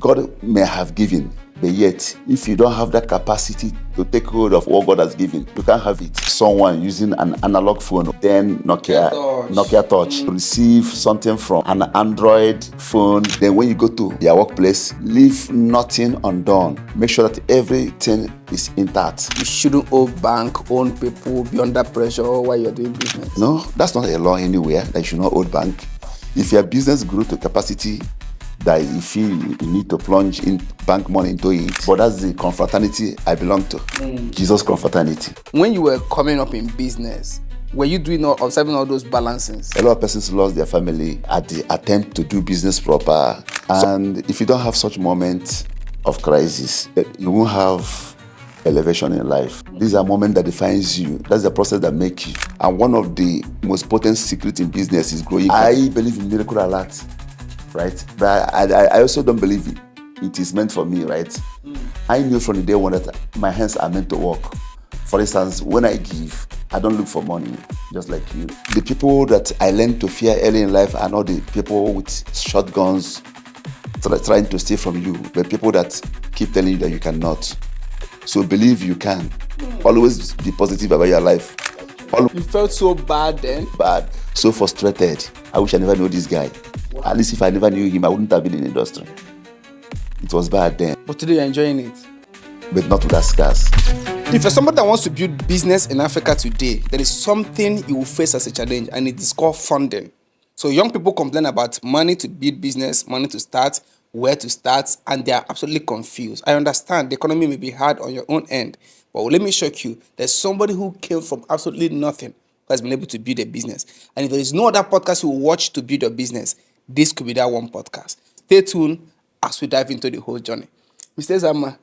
God may have given, but yet, if you don't have that capacity to take hold of what God has given, you can't have it. Someone using an analog phone, then Nokia Touch, receive something from an Android phone. Then when you go to your workplace, leave nothing undone. Make sure that everything is intact. You shouldn't owe bank, own people, be under pressure while you're doing business. No, that's not a law anywhere that you should not owe bank. If your business grew to capacity that you feel you need to plunge in bank money into it, but that's the confraternity I belong to. Jesus confraternity. When you were coming up in business, were you observing all those balances? A lot of persons lost their family at the attempt to do business proper. And if you don't have such moments of crisis, you won't have elevation in life. These are moments that defines you. That's the process that makes you. And one of the most potent secrets in business is growing. I believe in miracle alert, right? But I also don't believe it is meant for me, right? I knew from the day one that my hands are meant to work. For instance, when I give, I don't look for money, just like you. The people that I learned to fear early in life are not the people with shotguns trying to steal from you, but people that keep telling you that you cannot. So believe you can. Always be positive about your life. You felt so bad then? Bad, so frustrated. I wish I never knew this guy. Wow. At least if I never knew him, I wouldn't have been in the industry. It was bad then. But today you're enjoying it? But not with that scars. If you're somebody that wants to build business in Africa today, there is something you will face as a challenge, and it is called funding. So young people complain about money to build business, money to start, where to start, and they are absolutely confused. I understand the economy may be hard on your own end, but let me shock you. There's somebody who came from absolutely nothing who has been able to build a business. And if there is no other podcast you will watch to build a business, this could be that one podcast. Stay tuned as we dive into the whole journey. Mr. Ezeama,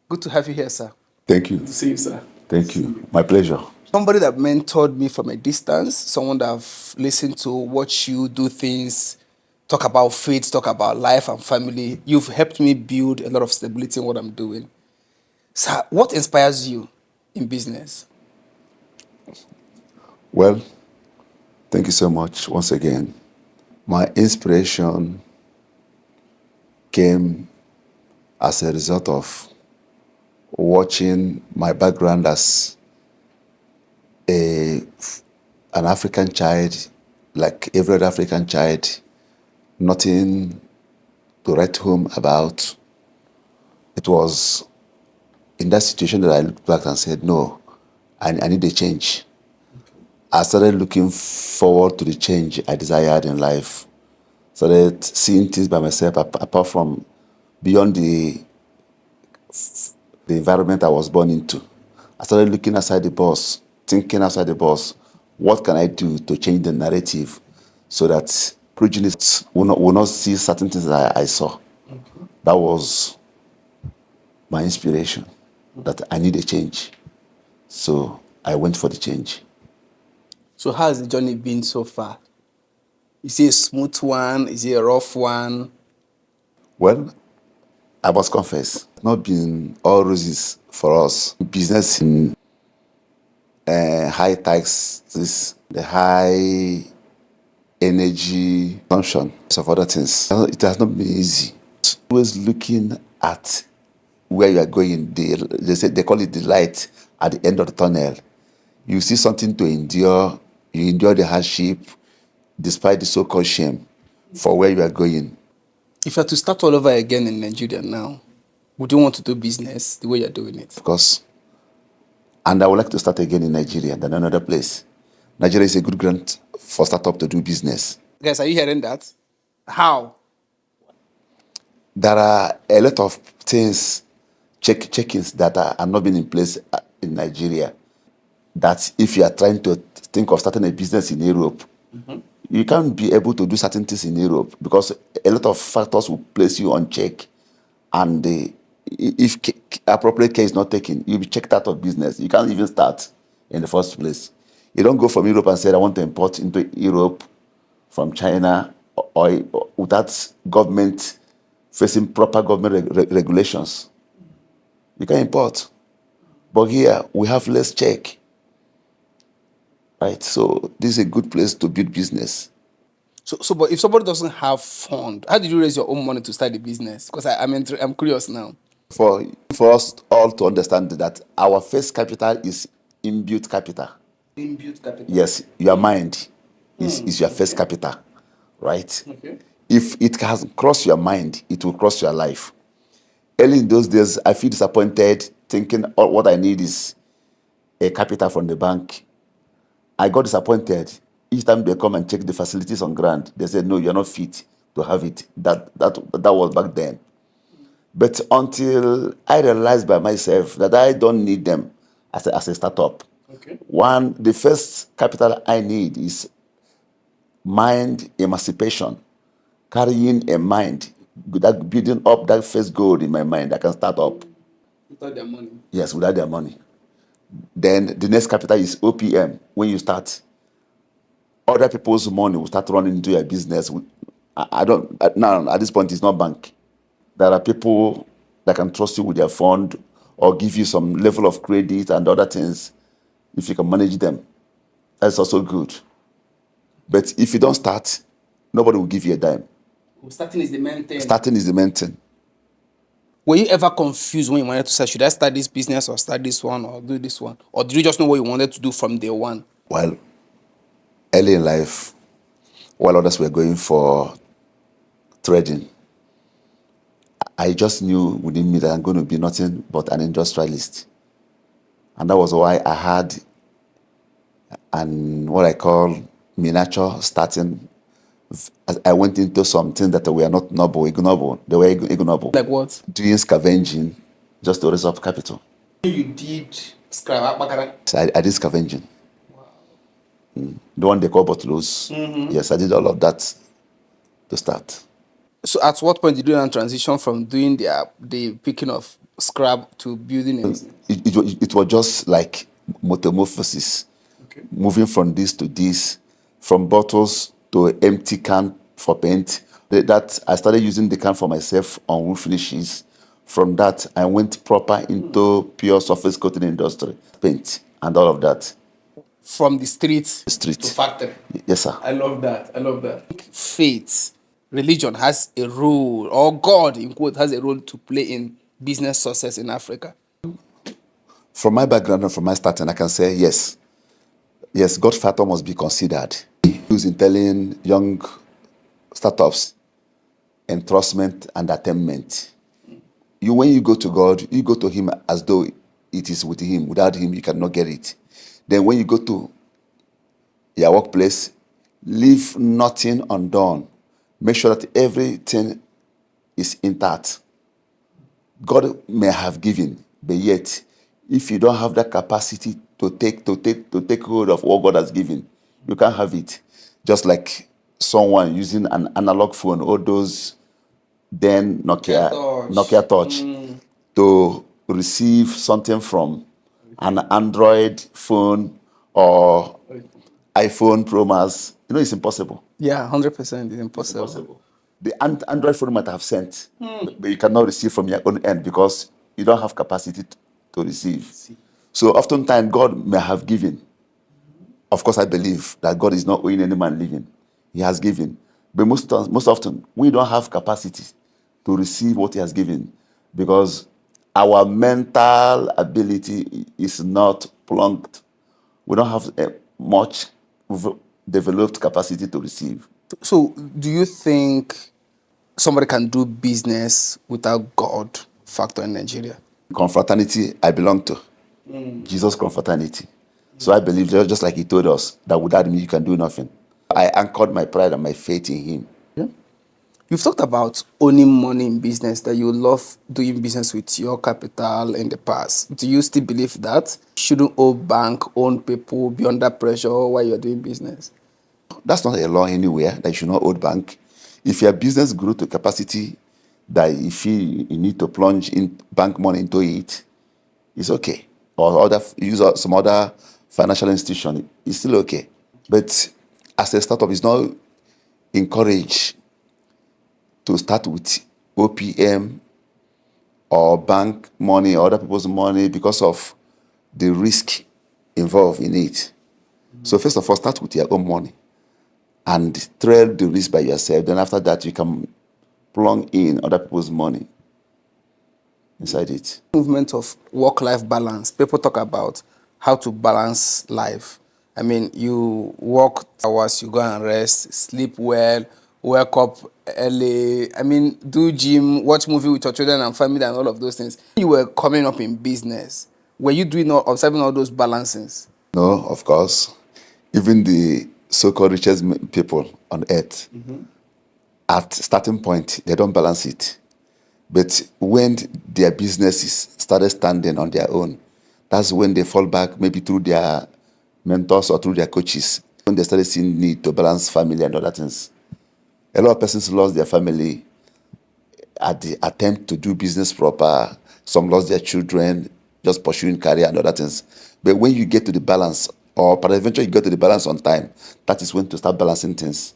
good to have you here, sir. Thank you. Good to see you, sir. Thank you. My pleasure. Somebody that mentored me from a distance, someone that I've listened to, watch you do things, talk about faith, talk about life and family. You've helped me build a lot of stability in what I'm doing. Sir, what inspires you in business? Well, thank you so much once again. My inspiration came as a result of watching my background as an African child, like every other African child, nothing to write home about. It was in that situation that I looked back and said, no, I need a change. I started looking forward to the change I desired in life. Started seeing things by myself apart from beyond the environment I was born into. I started looking outside the box, thinking outside the box. What can I do to change the narrative so that prejudice will not see certain things that I saw? Okay. That was my inspiration, that I need a change. So I went for the change. So how has the journey been so far? Is it a smooth one? Is it a rough one? Well, I must confess, it's not been all roses for us. Business in high taxes, the high energy consumption, of other things. It has not been easy. Always looking at where you are going. They call it the light at the end of the tunnel. You see something to endure. You endure the hardship, despite the so-called shame, for where you are going. If you had to start all over again in Nigeria now, would you want to do business the way you're doing it? Of course. And I would like to start again in Nigeria than another place. Nigeria is a good ground for startup to do business. Guys, are you hearing that? How? There are a lot of things, check-ins that are not being in place in Nigeria. That if you are trying to think of starting a business in Europe, you can't be able to do certain things in Europe because a lot of factors will place you on check. And if appropriate care is not taken, you'll be checked out of business. You can't even start in the first place. You don't go from Europe and say, I want to import into Europe from China or without government facing proper government regulations. You can import. But here, we have less check. Right, so this is a good place to build business. But if somebody doesn't have fund, how did you raise your own money to start the business? Because I'm curious now. For us all to understand that our first capital is inbuilt capital. Inbuilt capital. Yes, your mind is your first capital, right? Okay. If it has crossed your mind, it will cross your life. Early in those days, I feel disappointed, thinking what I need is a capital from the bank. I got disappointed. Each time they come and check the facilities on ground, they said, no, you're not fit to have it. That was back then. But until I realized by myself that I don't need them as a startup. Okay. The first capital I need is mind emancipation, carrying a mind, that building up that first goal in my mind I can start up. Without their money. Yes, without their money. Then the next capital is OPM. When you start, other people's money will start running into your business. I don't now at this point it's not bank. There are people that can trust you with their fund or give you some level of credit and other things if you can manage them. That's also good. But if you don't start, nobody will give you a dime. Starting is the main thing. Starting is the main thing. Were you ever confused when you wanted to say, should I start this business or start this one or do this one? Or did you just know what you wanted to do from day one? Well, early in life, while others were going for trading, I just knew within me that I'm going to be nothing but an industrialist. And that was why I had what I call miniature starting. I went into something that were not ignoble. They were ignoble. Like what? Doing scavenging just to raise up capital. You did scrap bakara. So I did scavenging. Wow. The one they call bottles. Yes, I did all of that to start. So at what point did you then transition from doing the picking of scrap to building a business? It was just like metamorphosis. Okay. Moving from this to this, from bottles to empty can for paint. That I started using the can for myself on wood finishes. From that, I went proper into pure surface coating industry, paint and all of that. From the street to factory. Yes, sir. I love that. Faith, religion has a role, or God, in quote, has a role to play in business success in Africa. From my background and from my starting, I can say yes. Yes, God factor must be considered. Using telling young startups entrustment and attainment. When you go to God, you go to Him as though it is with Him. Without Him, you cannot get it. Then when you go to your workplace, leave nothing undone. Make sure that everything is intact. God may have given, but yet, if you don't have that capacity to take hold of what God has given, you can't have it. Just like someone using an analog phone, all those then Nokia Touch, to receive something from an Android phone or iPhone Pro Max, it's impossible. Yeah, 100%. It's impossible. The Android phone might have sent, but you cannot receive from your own end because you don't have capacity to receive. So oftentimes God may have given. Of course, I believe that God is not owing any man living. He has given. But most often, we don't have capacity to receive what He has given because our mental ability is not plugged. We don't have much developed capacity to receive. So, do you think somebody can do business without God factor in Nigeria? Confraternity I belong to. Jesus confraternity. So I believe just like He told us that without me you can do nothing. I anchored my pride and my faith in Him. Yeah. You've talked about owning money in business, that you love doing business with your capital in the past. Do you still believe that? Shouldn't owe bank, own people, be under pressure while you're doing business? That's not a law anywhere that you should not owe bank. If your business grew to capacity that you feel you need to plunge in bank money into it, it's okay. Or use some other financial institution, it's still okay. But as a startup, it's not encouraged to start with OPM or bank money or other people's money because of the risk involved in it. So first of all, start with your own money. and trail the risk by yourself. Then after that, you can plug in other people's money inside it. Movement of work-life balance. People talk about how to balance life. I mean, you work hours, you go and rest, sleep well, wake up early. I mean, do gym, watch movie with your children and family and all of those things. You were coming up in business. Were you doing observing all those balancings? No, of course. Even the so-called richest people on earth, at starting point, they don't balance it. But when their businesses started standing on their own, that's when they fall back, maybe through their mentors or through their coaches, when they started seeing need to balance family and other things. A lot of persons lost their family at the attempt to do business proper. Some lost their children just pursuing career and other things. But when you get to the balance, or peradventure you get to the balance on time, that is when to start balancing things.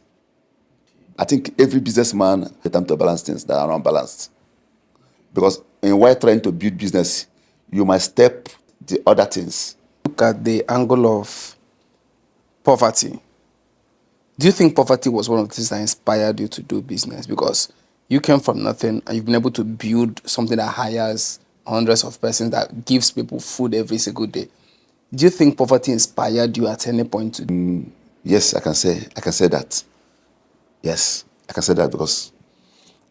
I think every businessman attempt to balance things that are unbalanced. Because while trying to build business, you must step the other things. Look at the angle of poverty. Do you think poverty was one of the things that inspired you to do business? Because you came from nothing and you've been able to build something that hires hundreds of persons, that gives people food every single day. Do you think poverty inspired you at any point to Yes, I can say that. Yes, I can say that because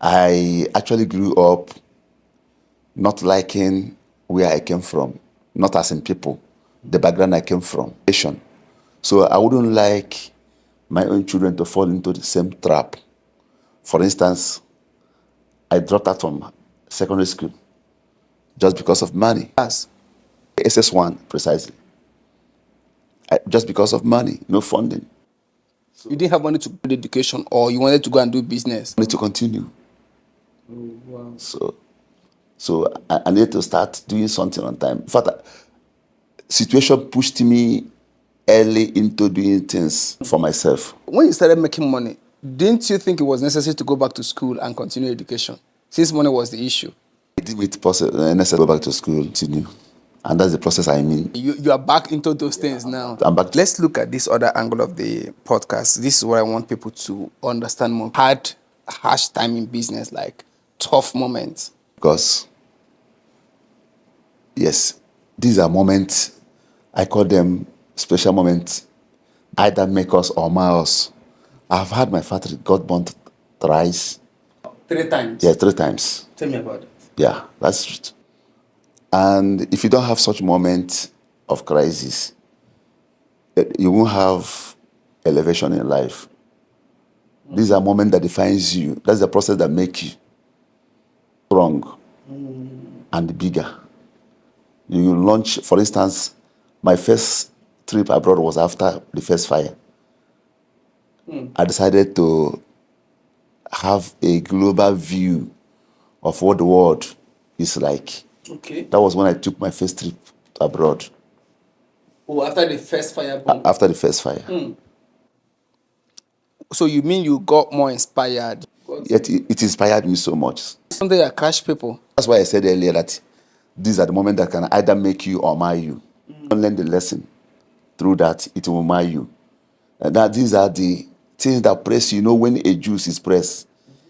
I actually grew up not liking where I came from, not as in people, the background I came from. So I wouldn't like my own children to fall into the same trap. For instance, I dropped out from secondary school just because of money. Yes. SS1, precisely. Just because of money, no funding. You didn't have money to do education, or you wanted to go and do business? I need to continue. Oh, wow. So I need to start doing something on time. In fact, situation pushed me early into doing things for myself. When you started making money, didn't you think it was necessary to go back to school and continue education, since money was the issue? I did it necessary to go back to school, continue. And that's the process I mean. You are back into those things now. I'm back. Let's look at this other angle of the podcast. This is what I want people to understand more. Had a harsh time in business, like tough moments. Because, yes, these are moments, I call them special moments, either make us or mar us. I've had my father got burnt thrice. 3 times? Yeah, 3 times. Tell me about it. Yeah, that's it. And if you don't have such moments of crisis, you won't have elevation in life. These are moments that defines you. That's the process that makes you strong and bigger. You launch, for instance, my first trip abroad was after the first fire. I decided to have a global view of what the world is like. Okay. That was when I took my first trip abroad. Oh, after the first fire bomb. After the first fire. So you mean you got more inspired? Yet it inspired me so much. Something that crash people. That's why I said earlier that these are the moments that can either make you or mar you. Don't learn the lesson. Through that, it will mar you. And that these are the things that press you. You know, when a juice is pressed,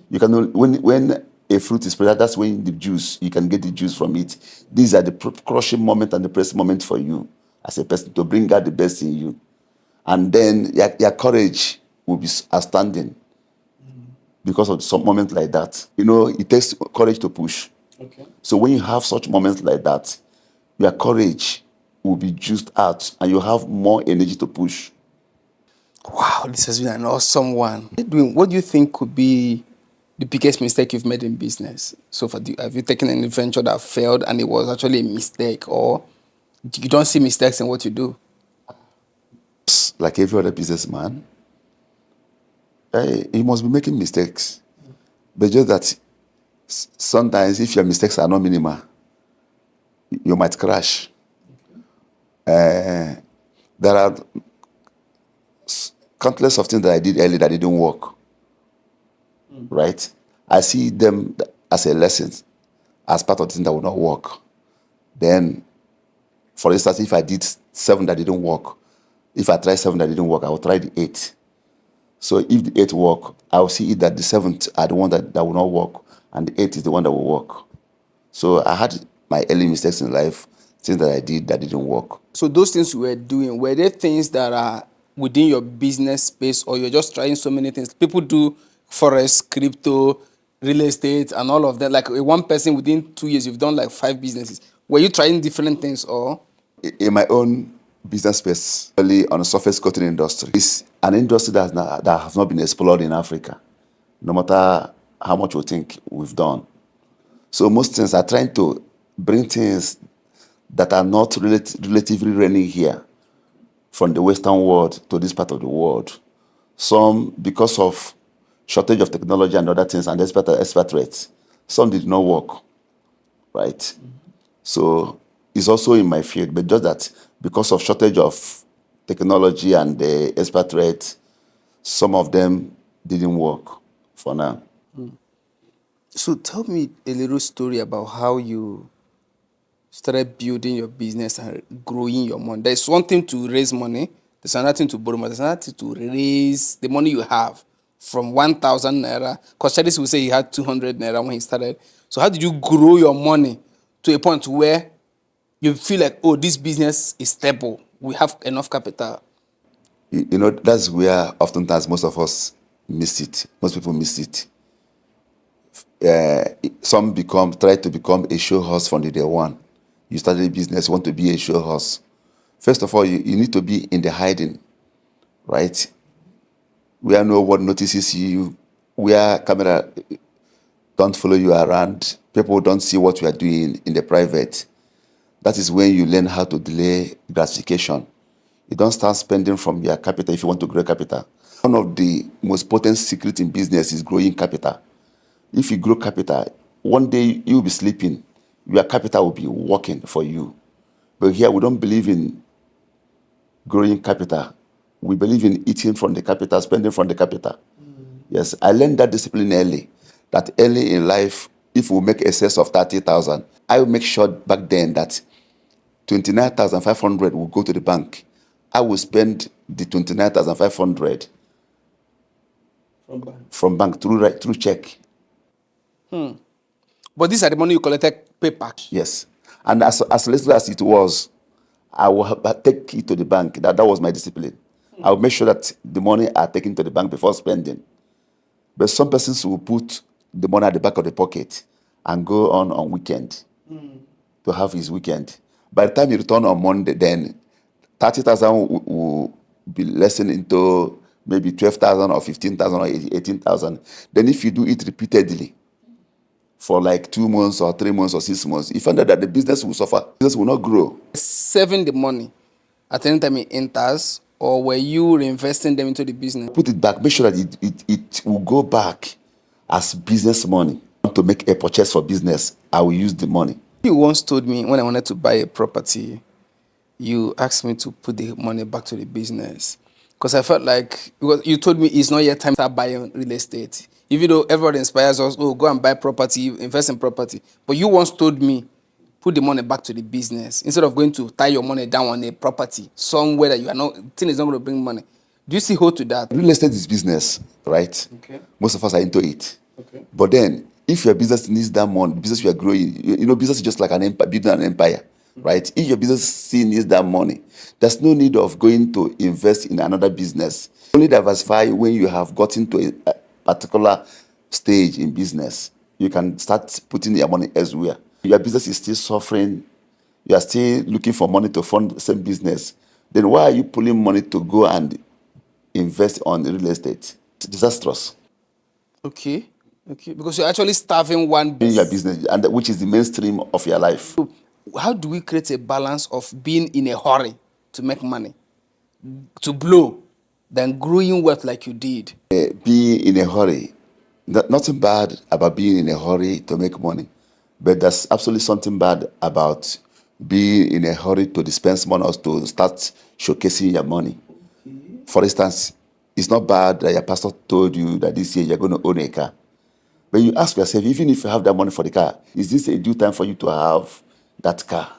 you can when a fruit is pressed, that's when the juice, you can get the juice from it. These are the crushing moment and the press moment for you as a person to bring out the best in you. And then your courage will be outstanding because of some moments like that. You know, it takes courage to push. Okay. So when you have such moments like that, your courage will be juiced out and you have more energy to push. Wow, this has been an awesome one. Edwin, what do you think could be the biggest mistake you've made in business so far? Have you taken any venture that failed and it was actually a mistake, or you don't see mistakes in what you do? Like every other businessman, he must be making mistakes. But just that sometimes if your mistakes are not minimal, you might crash. There are countless of things that I did early that didn't work. Right? I see them as a lesson, as part of things that will not work. Then, for instance, if I did 7 that didn't work, if I tried 7 that didn't work, I will try the 8. So if the 8 work, I'll see it that the 7th are the one that will not work, and the 8th is the one that will work. So I had my early mistakes in life, things that I did that didn't work. So those things you were doing, were they things that are within your business space, or you're just trying so many things? People do forex, crypto, real estate, and all of that. Like one person within 2 years, you've done like 5 businesses. Were you trying different things, or? In my own business space, early on the surface coating industry, it's an industry that has not been explored in Africa, no matter how much we think we've done. So most things are trying to bring things that are not relatively reigning here from the Western world to this part of the world. Some, because of shortage of technology and other things and expert rates, some did not work, right? So it's also in my field, but just that because of shortage of technology and the expert rate, some of them didn't work for now. So tell me a little story about how you started building your business and growing your money. There's one thing to raise money, there's another thing to borrow money, there's another thing to raise the money you have from 1,000 naira. Because Chadis will say he had 200 naira when he started. So how did you grow your money to a point where you feel like, oh, this business is stable, we have enough capital? You know, that's where oftentimes most of us miss it. Most people miss it. Some try to become a show horse from the day one. You started a business, you want to be a show horse. First of all, you need to be in the hiding, right? Where no one notices you, where camera don't follow you around, people don't see what you are doing in the private. That is when you learn how to delay gratification. You don't start spending from your capital if you want to grow capital. One of the most potent secrets in business is growing capital. If you grow capital, one day you'll be sleeping, your capital will be working for you. But here we don't believe in growing capital. We believe in eating from the capital, spending from the capital. Yes, I learned that discipline early. That early in life, if we make excess of 30,000, I will make sure back then that 29,500 will go to the bank. I will spend the 29,500 from bank through check. But these are the money you collected paper. Yes. And as little as it was, I will take it to the bank. That was my discipline. I will make sure that the money are taken to the bank before spending. But some persons will put the money at the back of the pocket and go on weekend to have his weekend. By the time you return on Monday, then 30,000 will be lessened into maybe 12,000 or 15,000 or 18,000. Then if you do it repeatedly for like 2 months or 3 months or 6 months, you find out that the business will suffer. Business will not grow. Saving the money at any time it enters, or were you reinvesting them into the business? Put it back. Make sure that it will go back as business money. To make a purchase for business, I will use the money. You once told me when I wanted to buy a property, you asked me to put the money back to the business. Because I felt like, because you told me it's not yet time to start buying real estate. Even though everybody inspires us, oh, go and buy property, invest in property. But you once told me, put the money back to the business instead of going to tie your money down on a property somewhere that you are not, thing is not going to bring money. Do you see hold to that? Real estate is business, right? Okay. Most of us are into it. Okay. But then, if your business needs that money, business you are growing, you know, business is just like an empire, building an empire, right? If your business still needs that money, there's no need of going to invest in another business. Only diversify when you have gotten to a particular stage in business. You can start putting your money elsewhere. Your business is still suffering. You are still looking for money to fund the same business. Then why are you pulling money to go and invest on real estate? It's disastrous. Okay. Okay. Because you're actually starving one In your business, and which is the mainstream of your life. So how do we create a balance of being in a hurry to make money, to blow, than growing wealth like you did? Being in a hurry, nothing bad about being in a hurry to make money, but there's absolutely something bad about being in a hurry to dispense money or to start showcasing your money. For instance, it's not bad that your pastor told you that this year you're going to own a car. But you ask yourself, even if you have that money for the car, is this a due time for you to have that car?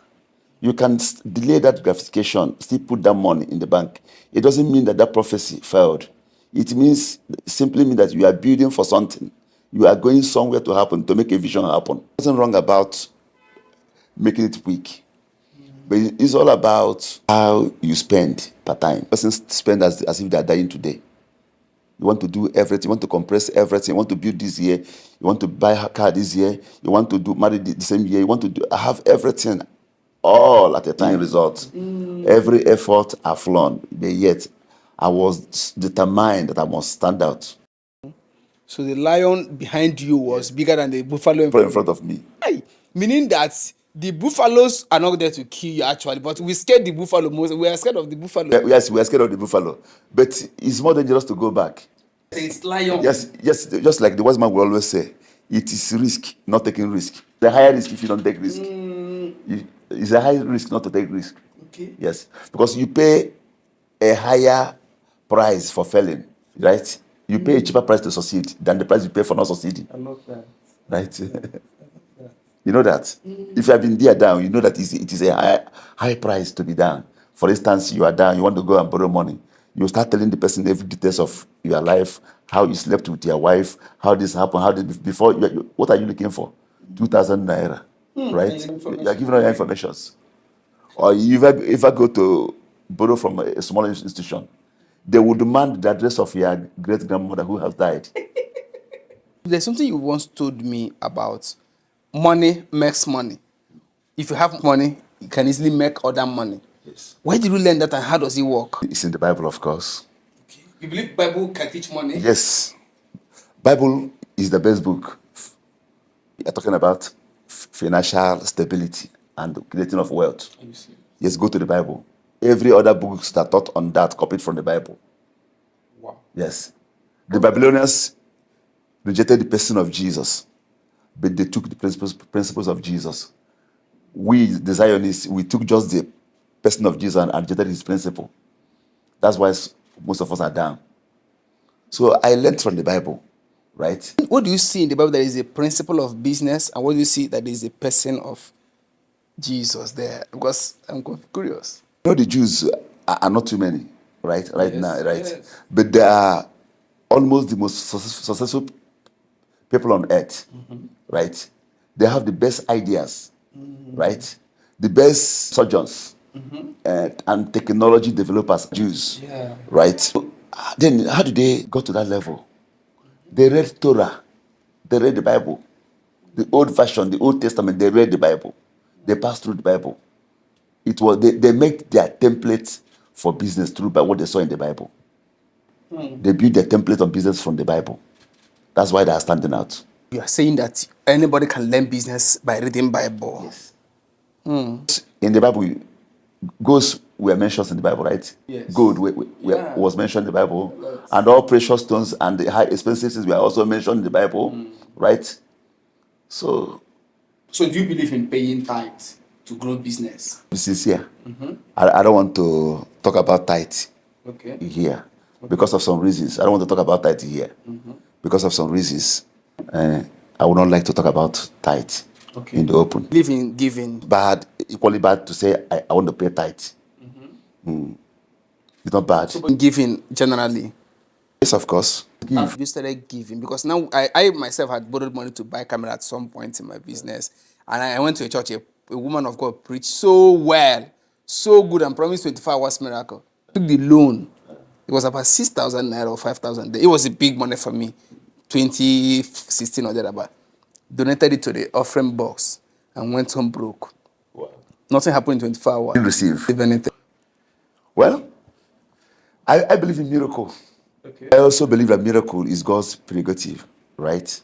You can delay that gratification, still put that money in the bank. It doesn't mean that that prophecy failed. It means simply mean that you are building for something. You are going somewhere to happen, to make a vision happen. Nothing wrong about making it quick. But it's all about how you spend per time. Persons spend as if they are dying today. You want to do everything. You want to compress everything. You want to build this year. You want to buy a car this year. You want to do marry the same year. You want to have everything all at a time result. Every effort I've flown, but yet I was determined that I must stand out. So the lion behind you was bigger than the buffalo In front of me. Aye. Meaning that the buffaloes are not there to kill you actually, but we scared the buffalo most. We are scared of the buffalo. Yes, we are scared of the buffalo, but it's more dangerous to go back. It's lion. Yes, just like the wise man will always say, it is risk, not taking risk. The higher risk if you don't take risk. It's a high risk not to take risk. Okay. Yes, because you pay a higher price for failing, right? You pay a cheaper price to succeed than the price you pay for not succeeding, I love that. right? You know that. If you have been there down, you know that it is a high price to be down. For instance, you are down, you want to go and borrow money. You start telling the person every details of your life, how you slept with your wife, how this happened, how did before. What are you looking for? 2,000 naira, right? You are giving all your informations. Or you ever go to borrow from a small institution, they will demand the address of your great grandmother who has died. There's something you once told me about money makes money. If you have money, you can easily make other money. Yes. Where did you learn that and how does it work? It's in the Bible, of course. Okay. You believe Bible can teach money? Yes. Bible is the best book. You're talking about financial stability and creating of wealth. Yes, go to the Bible. Every other books that taught on that copied from the Bible. Wow. Yes. The Babylonians rejected the person of Jesus, but they took the principles of Jesus. We, the Zionists, we took just the person of Jesus and rejected his principle. That's why most of us are down. So I learned from the Bible, right? What do you see in the Bible that is a principle of business, and what do you see that is a person of Jesus there? Because I'm curious. You know, the Jews are not too many, right? Right Yes, now, right? yes. But they are almost the most successful people on earth, right? They have the best ideas, right? The best surgeons and technology developers, Jews, Yeah. right? So, then how did they go to that level? They read Torah, they read the Bible, the old version, the Old Testament. They read the Bible, they passed through the Bible. It was they make their templates for business through by what they saw in the Bible. They build their template on business from the Bible. That's why they are standing out. You are saying that anybody can learn business by reading Bible. Yes. In the Bible, gold were mentioned in the Bible, right? Yes. Gold Yeah. was mentioned in the Bible, and all precious stones and the high expensive things were also mentioned in the Bible, right? So So do you believe in paying tithes to grow business? be sincere. I don't want to talk about tithe Okay. here because of some reasons. I don't want to talk about tithe here because of some reasons. I would not like to talk about tithe in the open. Believe in giving. Bad, equally bad to say I want to pay tithe. It's not bad. So giving generally. Yes, of course. Have you started giving? Because now I myself had borrowed money to buy camera at some point in my business. And I went to a church, a woman of God preached so well, so good, and promised 24 hours miracle. Took the loan. It was about 6,000 naira or 5,000. It was a big money for me. 2016 or thereabout. Donated it to the offering box and went home broke. Wow. Nothing happened in 24 hours. Didn't receive. If anything. Well, I believe in miracle. Okay. I also believe that miracle is God's prerogative, right?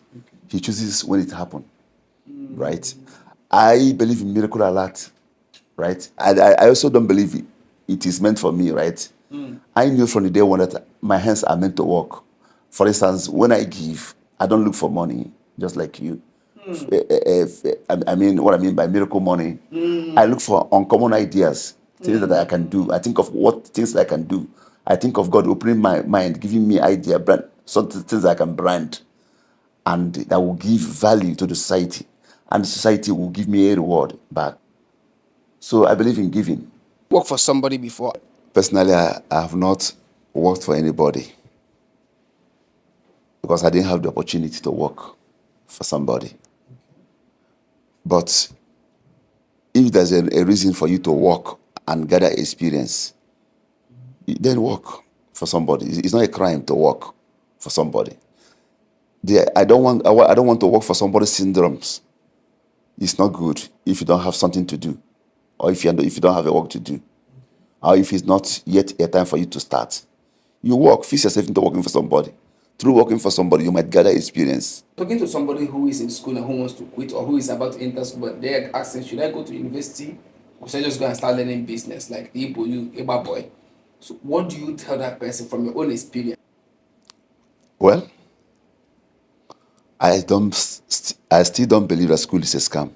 He chooses when it happens, right? I believe in miracle a lot, right? I also don't believe it is meant for me, right? I knew from the day one that my hands are meant to work. For instance, when I give, I don't look for money, just like you. I mean, what I mean by miracle money, I look for uncommon ideas, things that I can do. I think of what things I can do. I think of God opening my mind, giving me idea, brand, some things I can brand, and that will give value to the society, and the society will give me a reward back. So I believe in giving. Work for somebody before. Personally, I have not worked for anybody. because I didn't have the opportunity to work for somebody. But if there's a reason for you to work and gather experience, then work for somebody. It's not a crime to work for somebody. I don't want to work for somebody's syndromes. It's not good if you don't have something to do, or if you don't have a work to do, or if it's not yet a time for you to start. You work, fix yourself into working for somebody. Through working for somebody, you might gather experience. Talking to somebody who is in school and who wants to quit or who is about to enter school, but they're asking, should I go to university or should I just go and start learning business like the Igbo boy? So what do you tell that person from your own experience? Well, I still don't believe that school is a scam.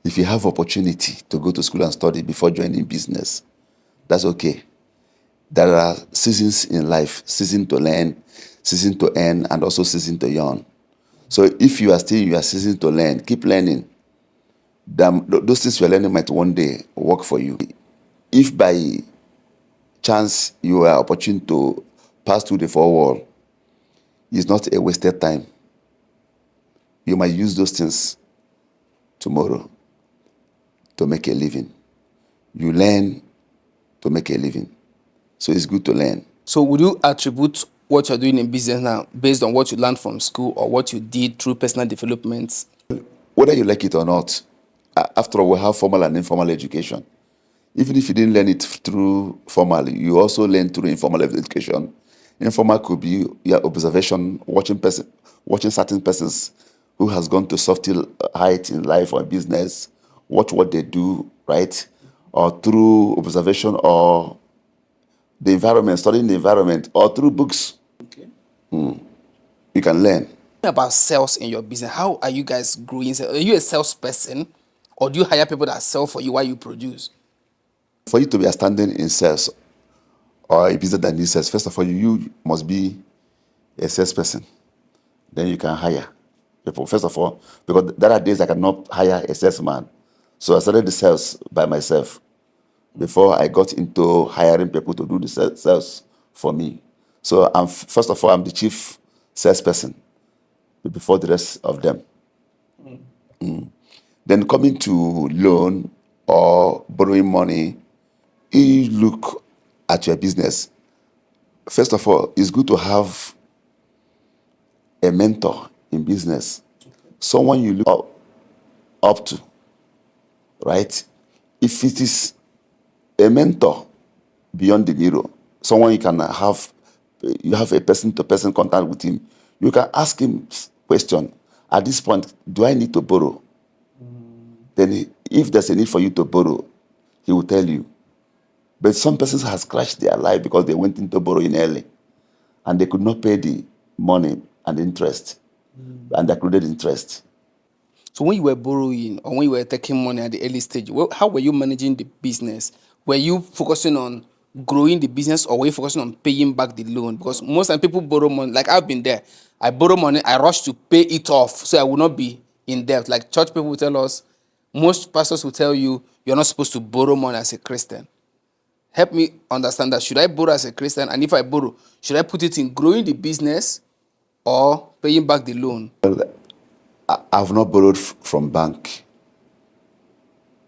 If you have opportunity to go to school and study before joining business, that's okay. There are seasons in life, season to learn, season to earn, and also season to yearn. So if you are still in your season to learn, keep learning. Those things you're learning might one day work for you. If by chance you are opportune to pass through the four wall, it's not a wasted time. You might use those things tomorrow to make a living. You learn to make a living. So it's good to learn. So would you attribute what you're doing in business now based on what you learned from school or what you did through personal development? Whether you like it or not, after all, we have formal and informal education. Even if you didn't learn it through formal, you also learn through informal education. Informal could be your observation, watching certain persons who has gone to softer height in life or business, watch what they do, right? Or through observation or the environment, studying the environment, or through books. Okay. You can learn. About sales in your business, how are you guys growing? Are you a salesperson or do you hire people that sell for you while you produce? For you to be standing in sales or a business that needs sales, first of all, you must be a salesperson. Then you can hire people. First of all, because there are days I cannot hire a salesman. So I started the sales by myself before I got into hiring people to do the sales for me. So first of all, I'm the chief salesperson before the rest of them. Then coming to loan or borrowing money, you look at your business. First of all, it's good to have a mentor in business, someone you look up to, right? If it is a mentor beyond the mirror, someone you have a person-to-person contact with him, you can ask him question. At this point, do I need to borrow? Then if there's a need for you to borrow, he will tell you. But some persons has crashed their life because they went into borrowing early and they could not pay the money and interest and accrued interest. So when you were borrowing or when you were taking money at the early stage, how were you managing the business? Were you focusing on growing the business or were you focusing on paying back the loan? Because most time people borrow money, like I've been there. I borrow money, I rush to pay it off so I will not be in debt. Like church people will tell us, most pastors will tell you, you're not supposed to borrow money as a Christian. Help me understand that. Should I borrow as a Christian? And if I borrow, should I put it in growing the business or paying back the loan? I've not borrowed from bank,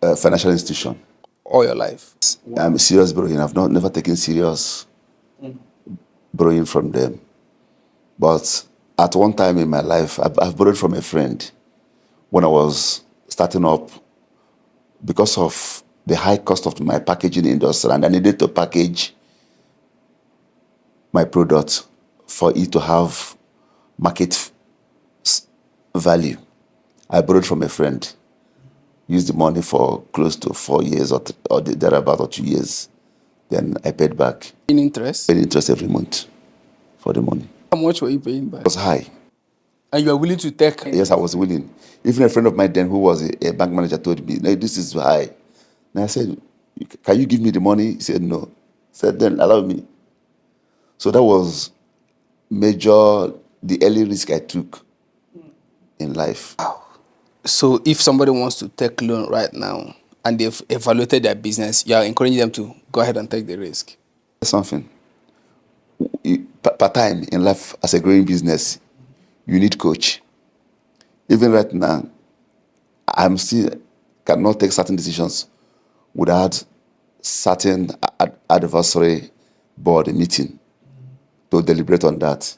financial institution. All your life? I'm a serious borrowing. I've never taken serious borrowing from them. But at one time in my life, I've borrowed from a friend when I was starting up because of the high cost of my packaging industry, and I needed to package my product for it to have market value. I borrowed from a friend, used the money for close to 4 years or thereabout or 2 years. Then I paid back. In interest? Paid interest every month for the money. How much were you paying back? It was high. And you are willing to take? Yes, I was willing. Even a friend of mine then who was a bank manager told me, no, this is high. And I said, can you give me the money? He said, no. I said, then allow me. So that was the early risk I took in life. Wow. So if somebody wants to take loan right now and they've evaluated their business, you are encouraging them to go ahead and take the risk? Something. Per time in life as a growing business, you need coach. Even right now, I'm still cannot take certain decisions without certain advisory board meeting to deliberate on that.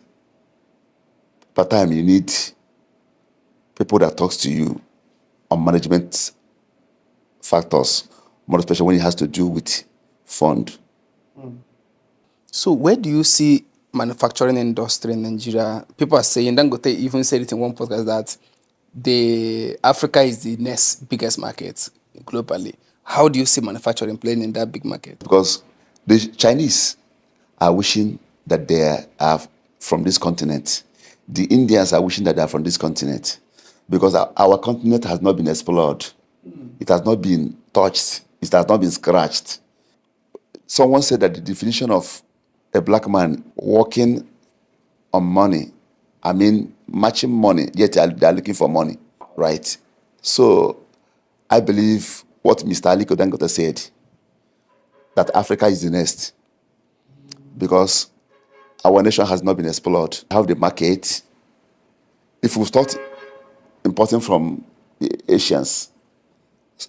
Per time, you need people that talks to you on management factors, more especially when it has to do with fund. So where do you see manufacturing industry in Nigeria? People are saying, Dangote even said it in one podcast that the Africa is the next biggest market globally. How do you see manufacturing playing in that big market? Because the Chinese are wishing that they are from this continent. The Indians are wishing that they are from this continent. Because our continent has not been explored. It has not been touched. It has not been scratched. Someone said that the definition of a black man working on money, I mean, matching money, yet they are looking for money, right? So I believe what Mr. Aliko Dangote said, that Africa is the next, because our nation has not been explored. Have the market. If we start importing from the Asians,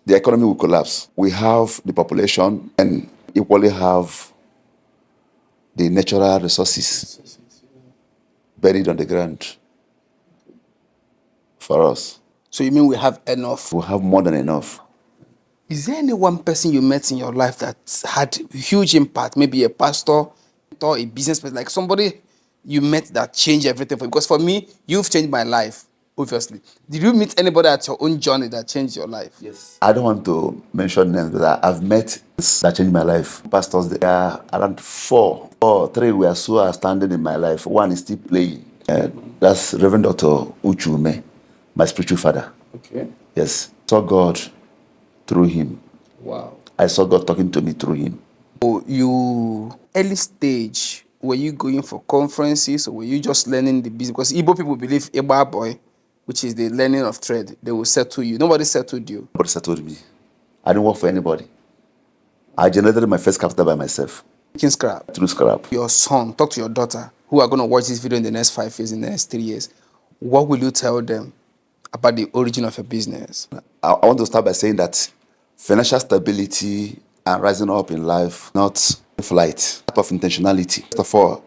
the economy will collapse. We have the population and equally have the natural resources buried on the ground for us. So you mean we have enough? We have more than enough. Is there any one person you met in your life that had huge impact? Maybe a pastor or a business person, like somebody you met that changed everything for you? Because for me, you've changed my life, obviously. Did you meet anybody at your own journey that changed your life? Yes. I don't want to mention names, but I've met that changed my life. Pastors, there are around four or three were so outstanding in my life. One is still playing. That's Reverend Dr. Uchume, my spiritual father. Okay. Yes. Saw God through him. Wow. I saw God talking to me through him. So you, early stage, were you going for conferences or were you just learning the business? Because Igbo people believe Eba boy, which is the learning of trade, they will settle you. Nobody settled you. Nobody settled me. I didn't work for anybody. I generated my first capital by myself. Making scrap. Through scrap. Your son, talk to your daughter, who are going to watch this video in the next 5 years, in the next 3 years. What will you tell them about the origin of your business? I want to start by saying that financial stability and rising up in life, not flight, type of intentionality. First of all,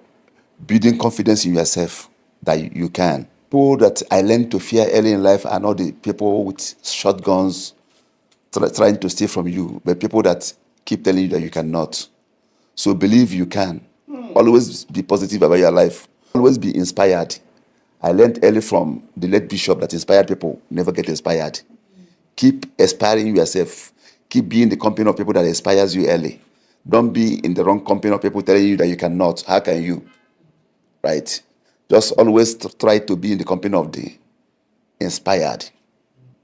building confidence in yourself that you can. People that I learned to fear early in life are not the people with shotguns trying to steal from you, but people that keep telling you that you cannot. So believe you can. Always be positive about your life. Always be inspired. I learned early from the late bishop that inspired people never get inspired. Keep inspiring yourself. Keep being the company of people that inspires you early. Don't be in the wrong company of people telling you that you cannot. How can you? Right? Just always try to be in the company of the inspired.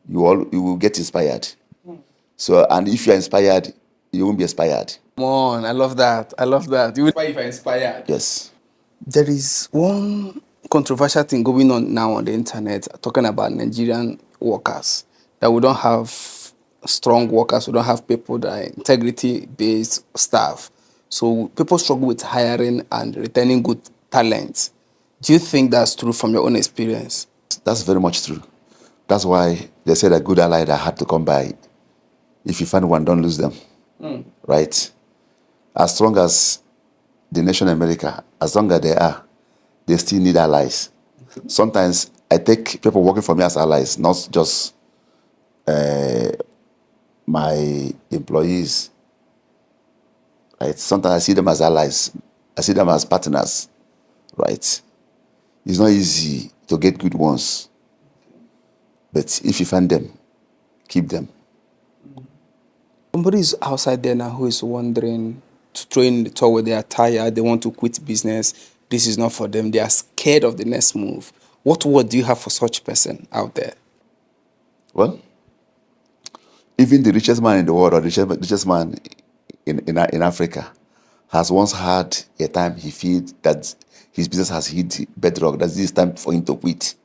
You will get inspired. So, and if you're inspired, you won't be inspired. Come on, I love that. I love that. You will if you're inspired. Yes. There is one controversial thing going on now on the internet talking about Nigerian workers, that we don't have strong workers, we don't have people that are integrity-based staff. So people struggle with hiring and retaining good talent. Do you think that's true from your own experience? That's very much true. That's why they say that good ally that had to come by. If you find one, don't lose them. Right? As strong as the nation America, as long as they are, they still need allies. Sometimes I take people working for me as allies, not just my employees. Right? Sometimes I see them as allies. I see them as partners. Right? It's not easy to get good ones. But if you find them, keep them. Somebody is outside there now who is wondering, to throw in the towel, they are tired, they want to quit business, this is not for them, they are scared of the next move. What word do you have for such person out there? Well, even the richest man in the world, or the richest man in Africa, has once had a time he feels that his business has hit bedrock, that this is time for him to quit,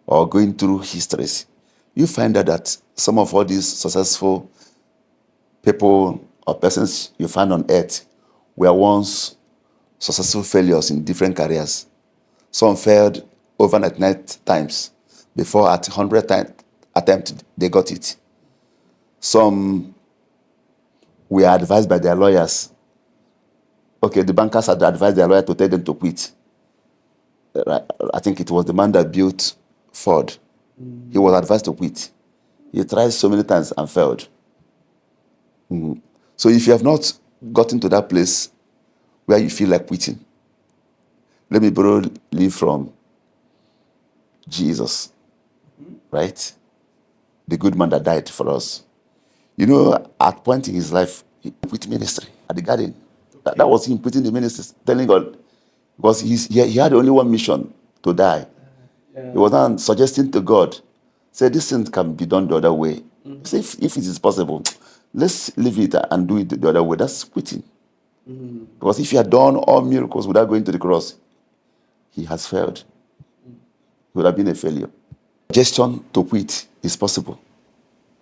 or going through histories. You find out that some of all these successful people or persons you find on earth were once successful failures in different careers. Some failed over 99 times before at 100 time attempt they got it. Some were advised by their lawyers. Okay, the bankers had advised their lawyer to tell them to quit. Right? I think it was the man that built Ford. He was advised to quit. He tried so many times and failed. So if you have not gotten to that place where you feel like quitting, let me borrow leave from Jesus, right? The good man that died for us. You know, at point in his life, he quit ministry at the garden. That was him quitting the ministry, telling God, because he had only one mission, to die. He was not suggesting to God, say, this thing can be done the other way. Say, if it is possible, let's leave it and do it the other way. That's quitting. Because if he had done all miracles without going to the cross, he has failed. He would have been a failure. Suggestion to quit is possible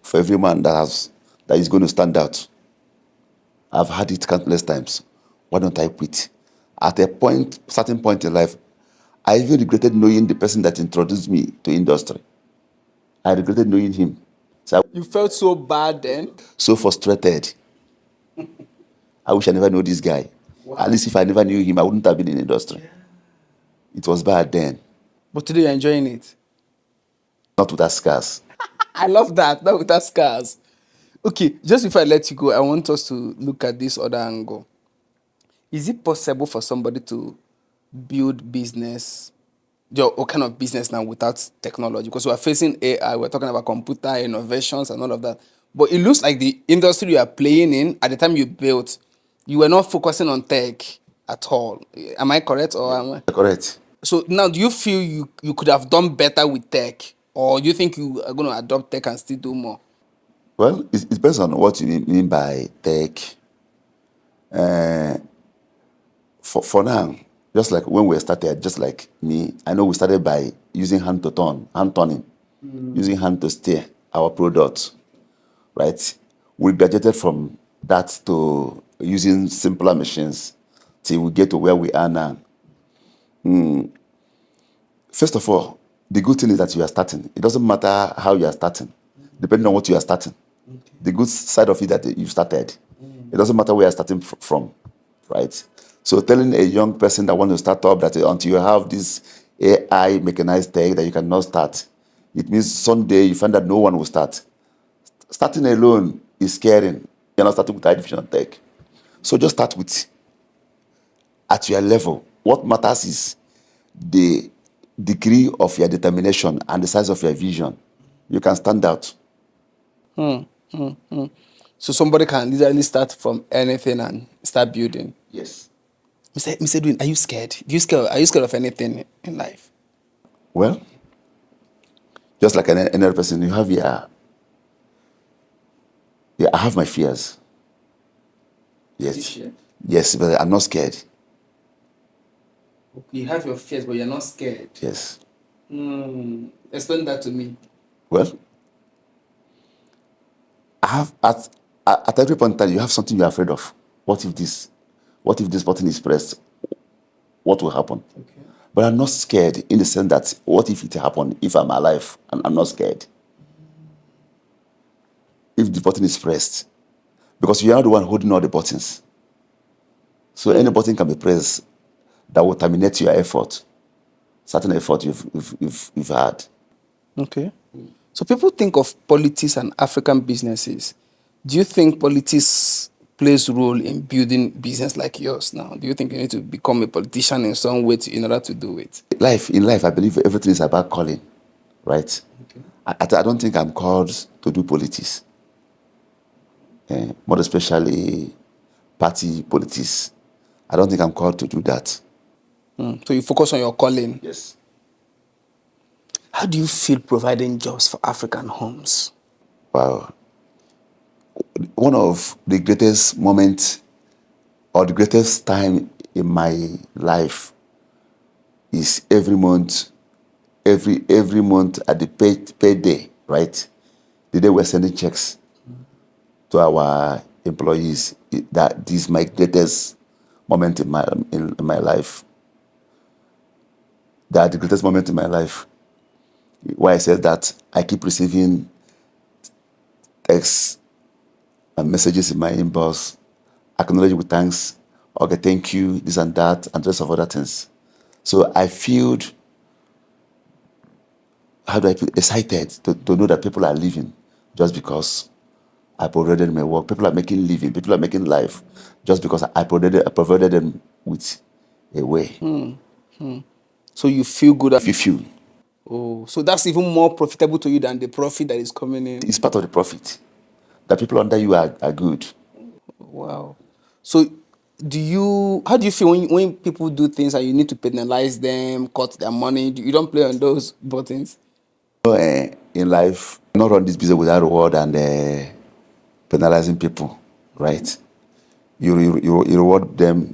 for every man that is going to stand out. I've had it countless times. Why don't I quit? At a certain point in life, I even regretted knowing the person that introduced me to industry. I regretted knowing him. So You felt so bad then? so frustrated. I wish I never knew this guy. At least if I never knew him, I wouldn't have been in industry. It was bad then. But today you're enjoying it. Not without scars. I love that. Not without scars. Okay, just before I let you go, I want us to look at this other angle. Is it possible for somebody to build business, what kind of business now without technology? Because we're facing AI, we're talking about computer innovations and all of that. But it looks like the industry you are playing in, at the time you built, you were not focusing on tech at all. Am I correct? Or am I? Correct. So now, do you feel you could have done better with tech? Or do you think you are going to adopt tech and still do more? Well, it depends on what you mean by tech. For now, just like when we started, just like me, I know we started by using hand turning, using hand to steer our product, right? We graduated from that to using simpler machines till we get to where we are now. First of all, the good thing is that you are starting. It doesn't matter how you are starting, depending on what you are starting. The good side of it that you started. It doesn't matter where you're starting from, right? So telling a young person that wants to start up that until you have this AI mechanized tech that you cannot start, it means someday you find that no one will start. Starting alone is scaring. You're not starting with artificial tech. So just start with at your level. What matters is the degree of your determination and the size of your vision. You can stand out. So somebody can literally start from anything and start building. Yes. Mr. Edwin, are you scared? Are you scared of anything in life? Well, just like any other person, you have your. Yeah, I have my fears. Yes. Yes, but I'm not scared. You have your fears, but you're not scared. Yes. Explain that to me. Well, I have at every point in time you have something you're afraid of. What if this button is pressed? What will happen? Okay. But I'm not scared in the sense that what if it happened if I'm alive and I'm not scared? If the button is pressed, because you're not the one holding all the buttons. So any button can be pressed that will terminate your effort, certain effort you've had. Okay. So people think of politics and African businesses. Do you think politics plays a role in building business like yours now? Do you think you need to become a politician in some way in order to do it? In life, I believe everything is about calling, right? Okay. I don't think I'm called to do politics, more especially party politics. I don't think I'm called to do that. So you focus on your calling. Yes. How do you feel providing jobs for African homes? Wow. One of the greatest moments or the greatest time in my life is every month at the payday, right? The day we're sending checks to our employees. That is my greatest moment in my life. They are the greatest moment in my life. Why I said that, I keep receiving texts and messages in my inbox, acknowledge with thanks, okay, thank you, this and that, and the rest of other things. So I feel, how do I feel, excited to know that people are living just because I provided my work. People are making living, people are making life just because I provided them with a way. So you feel good. If you feel, Oh, so that's even more profitable to you than the profit that is coming in. it's part of the profit. The people under you are good. Wow. So how do you feel when people do things and you need to penalize them, cut their money? You don't play on those buttons? In life, not run this business without reward and penalizing people, right? You reward them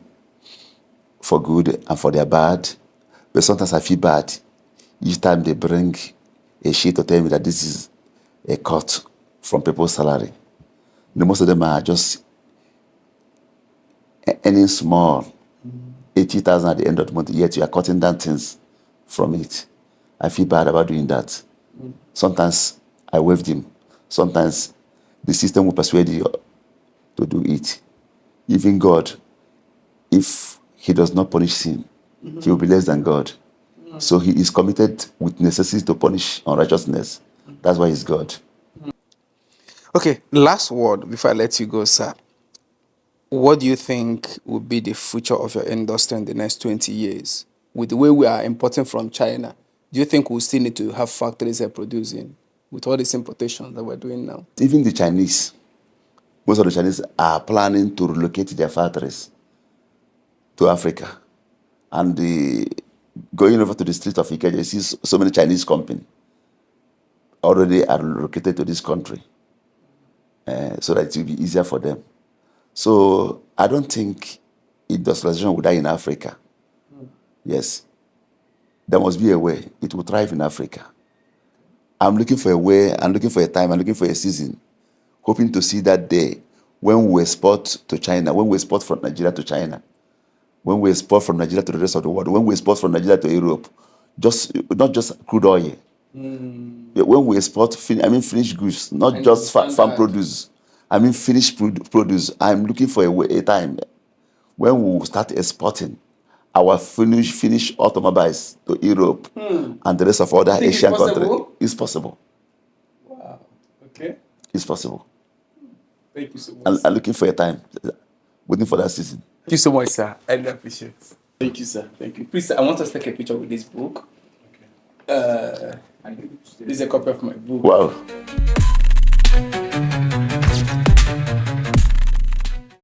for good and for their bad, but sometimes I feel bad each time they bring a sheet to tell me that this is a cut from people's salary. Most of them are just earning small, 80,000 at the end of the month, yet you are cutting down things from it. I feel bad about doing that. Sometimes I wave them. Sometimes the system will persuade you to do it. Even God, if he does not punish sin, he will be less than God. So he is committed with necessity to punish unrighteousness. That's why he's God. Okay, last word before I let you go, sir. What do you think will be the future of your industry in the next 20 years? With the way we are importing from China, do you think we'll still need to have factories here producing with all these importations that we're doing now? Even the Chinese, most of the Chinese are planning to relocate their factories to Africa. And going over to the street of Ikeja, you see so many Chinese companies already are relocated to this country so that it will be easier for them. So I don't think industrialization will die in Africa. Yes. There must be a way. It will thrive in Africa. I'm looking for a way, I'm looking for a time, I'm looking for a season, hoping to see that day when we export to China, when we export from Nigeria to China, when we export from Nigeria to the rest of the world, when we export from Nigeria to Europe, not just crude oil. When we export, finished goods, not And just farm standard. produce. Finished produce. I'm looking for a time when we will start exporting our finished automobiles to Europe and the rest of other think it's Asian countries. possible? It's possible. Wow. Okay. It's possible. Thank you so much. I'm looking for a time, waiting for that season. Thank you so much, sir. I really appreciate it. Thank you, sir. Thank you. Please, sir, I want us to take a picture with this book. Okay. This is a copy of my book. Wow.